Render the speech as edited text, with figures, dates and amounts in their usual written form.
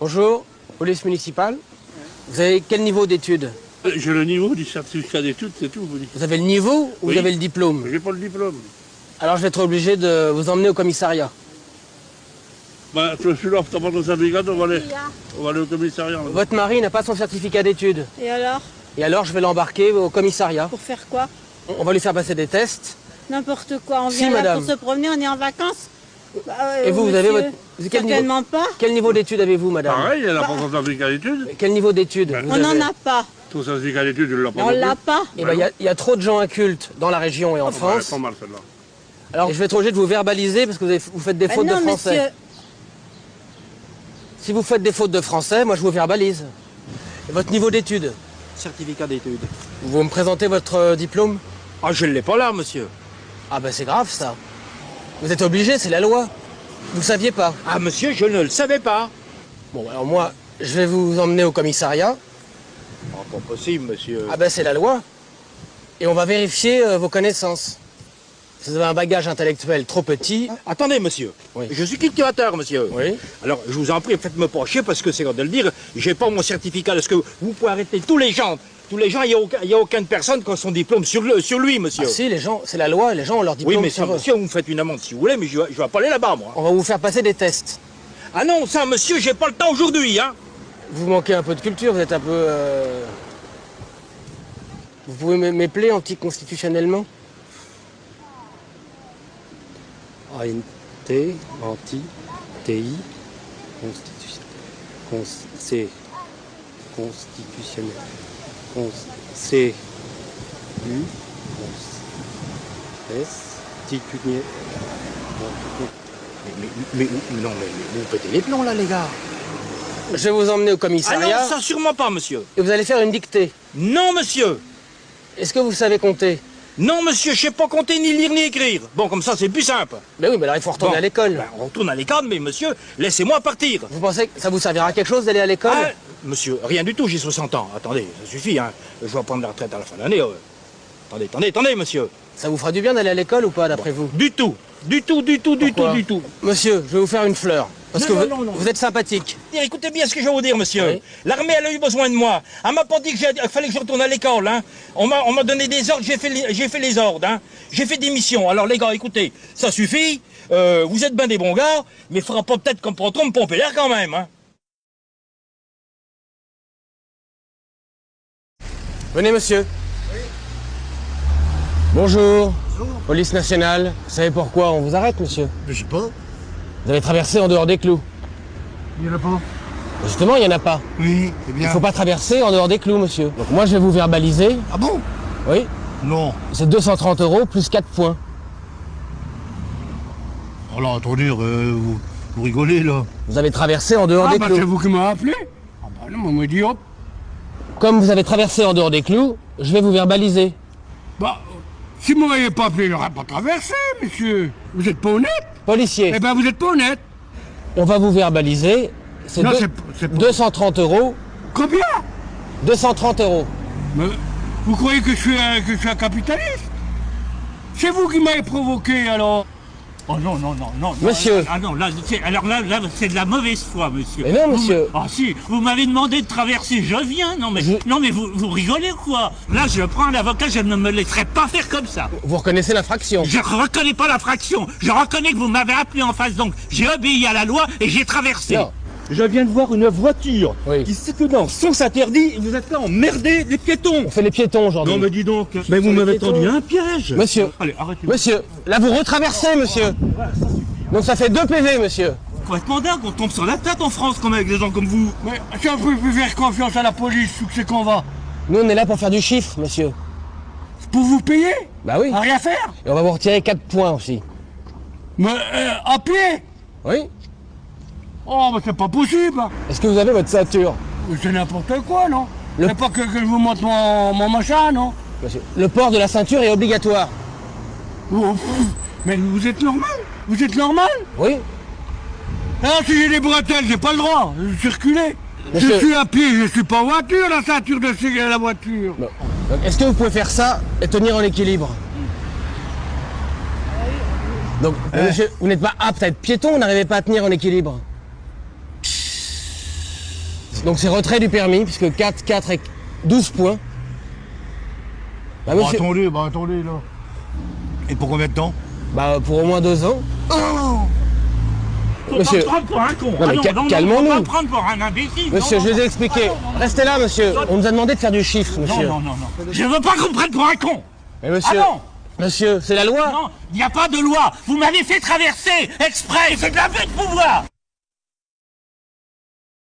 Bonjour, police municipale. Vous avez quel niveau d'études? J'ai le niveau du certificat d'études, c'est tout. Vous avez le niveau ou Oui. vous avez le diplôme? J'ai pas le diplôme. Alors je vais être obligé de vous emmener au commissariat. Bah, je suis là, t'as pas ton certificat, on va aller au commissariat. Votre mari n'a pas son certificat d'études. Et alors? Et alors je vais l'embarquer au commissariat. Pour faire quoi? On va lui faire passer des tests. N'importe quoi, on Si, vient là madame. pour se promener, on est en vacances. Bah, Et vous, vous avez monsieur, votre... Quel niveau... certainement pas. Quel niveau d'études avez-vous, madame? Pareil, elle n'a pas son certificat d'études. Quel niveau d'études vous On n'en avez? a pas. Ton certificat d'études, je ne l'ai pas. On l'a pas. Eh ben, il y a trop de gens incultes dans la région et en France. Pas mal celle-là. Alors je vais être obligé de vous verbaliser parce que vous faites des fautes non, de français. monsieur. Si vous faites des fautes de français, moi je vous verbalise. Et votre niveau d'études? Certificat d'études. Vous me présentez votre diplôme? Ah, je ne l'ai pas là, monsieur. Ah ben c'est grave ça. Vous êtes obligé, c'est la loi. Vous saviez pas? Ah, monsieur, je ne le savais pas. Bon alors moi, je vais vous emmener au commissariat. Ah, pas possible, monsieur. Ah ben c'est la loi. Et on va vérifier vos connaissances. Si vous avez un bagage intellectuel trop petit... Attendez, monsieur. Oui. Je suis cultivateur, monsieur. Oui. Alors, je vous en prie, faites-me pas chier parce que c'est quand de le dire. J'ai pas mon certificat. Est-ce que vous pouvez arrêter tous les gens? Tous les gens, il n'y a aucune personne qui a son diplôme sur lui, monsieur. Ah si, les gens, c'est la loi, les gens ont leur diplôme Oui, mais sur eux. monsieur, vous me faites une amende si vous voulez, mais je vais pas aller là-bas, moi. On va vous faire passer des tests. Ah non, ça, monsieur, j'ai pas le temps aujourd'hui, hein. Vous manquez un peu de culture, vous êtes un peu... Vous pouvez m'épeler anticonstitutionnellement? ANT, anti, TI, constitutionnel. Constitutionnel. C, U, S, titunier. Mais non, mais vous pétez les plombs, là, les gars. Je vais vous emmener au Ah commissariat non, ça, sûrement pas, monsieur. et vous allez faire une dictée. Non, monsieur. Est-ce que vous savez compter? Non, monsieur, je sais pas compter, ni lire, ni écrire. Bon, comme ça, c'est plus simple. Ben oui, mais alors il faut retourner Bon, à l'école. ben, on retourne à l'école, mais monsieur, laissez-moi partir. Vous pensez que ça vous servira à quelque chose d'aller à l'école? Ah, monsieur, rien du tout, j'ai 60 ans. Attendez, ça suffit, hein. Je vais prendre la retraite à la fin de l'année. Attendez, monsieur. Ça vous fera du bien d'aller à l'école ou pas, d'après vous? Du tout. Pourquoi? Du tout. Monsieur, je vais vous faire une fleur. Parce Non, que non, non. vous êtes sympathique. Écoutez bien ce que je vais vous dire, monsieur. Oui. L'armée, elle a eu besoin de moi. Elle m'a pas dit qu'il fallait que je retourne à l'école, hein. On m'a donné des ordres, j'ai fait les ordres, hein. J'ai fait des missions. Alors, les gars, écoutez, ça suffit. Vous êtes bien des bons gars, mais il faudra pas peut-être qu'on pourra trop me pomper l'air quand même, hein. Venez, monsieur. Bonjour. Police nationale. Vous savez pourquoi on vous arrête, monsieur? Je sais pas. Vous avez traversé en dehors des clous. Il y en a pas. Justement, il n'y en a pas. Oui, c'est Il bien. ne faut pas traverser en dehors des clous, monsieur. Donc moi, je vais vous verbaliser. Ah bon? Oui. Non. C'est 230 € plus 4 points. Alors attendez, vous rigolez là. Vous avez traversé en dehors Ah des bah clous. c'est vous qui m'avez appelé? Ah bah non, on m'a dit hop. Comme vous avez traversé en dehors des clous, je vais vous verbaliser. Bah, si vous m'aviez pas appelé, j'aurais pas traversé, monsieur. Vous êtes pas honnête? Policier, Eh ben vous êtes pas honnête. on va vous verbaliser. C'est Non, deux- c'est pas- 230 €. Combien? 230 €. Mais vous croyez que je suis un capitaliste? C'est vous qui m'avez provoqué alors. Oh non, non, non, non. Monsieur. Ah non, là, alors là, c'est de la mauvaise foi, monsieur. Mais non, monsieur. Ah si, vous m'avez demandé de traverser, je viens. Non, mais, non, mais vous rigolez ou quoi? Là, je prends un avocat, je ne me laisserai pas faire comme ça. Vous reconnaissez l'infraction. Je reconnais pas l'infraction. Je reconnais que vous m'avez appelé en face, donc j'ai obéi à la loi et j'ai traversé. Non. Je viens de voir une voiture Oui. qui circule dans sens interdit et vous êtes là emmerder les piétons. On fait les piétons aujourd'hui. Non mais dis donc, mais vous m'avez tendu un piège. Monsieur, Allez, arrêtez. monsieur, là vous retraversez, monsieur. Donc ça fait 2 PV, monsieur. Complètement dingue, on tombe sur la tête en France comme avec des gens comme vous. Mais si on peut plus faire confiance à la police, où c'est qu'on va? Nous, on est là pour faire du chiffre, monsieur. Pour vous payer? Bah oui. À rien faire? Et on va vous retirer 4 points aussi. Mais à pied? Oui. Oh, mais c'est pas possible. Est-ce que vous avez votre ceinture? C'est n'importe quoi, non? Le- C'est pas que je vous montre mon machin, non? Monsieur, le port de la ceinture est obligatoire. Oh, pff, mais vous êtes normal? Vous êtes normal? Oui. Ah, si j'ai des bretelles, j'ai pas le droit de circuler. Monsieur- Je suis à pied, je suis pas en voiture, la ceinture de sécurité la voiture. Bon. Donc, est-ce que vous pouvez faire ça et tenir en équilibre? Donc, monsieur, vous n'êtes pas apte à être piéton, vous n'arrivez pas à tenir en équilibre. Donc c'est retrait du permis, puisque 4, 4 et 12 points. Bah, monsieur, attendez, là. Et pour combien de temps? bah, pour au moins 2 ans. Faut Monsieur. pas me prendre pour un con. Non, mais calmons-nous. Faut pas me prendre pour un imbécile. Monsieur, Non, je non, vous ai expliqué. Restez là, monsieur. On nous a demandé de faire du chiffre, monsieur. non. Je veux pas qu'on me prenne pour un con. Mais monsieur, Ah non. monsieur, c'est la loi. Non, il n'y a pas de loi. Vous m'avez fait traverser exprès. C'est de l'abus de pouvoir.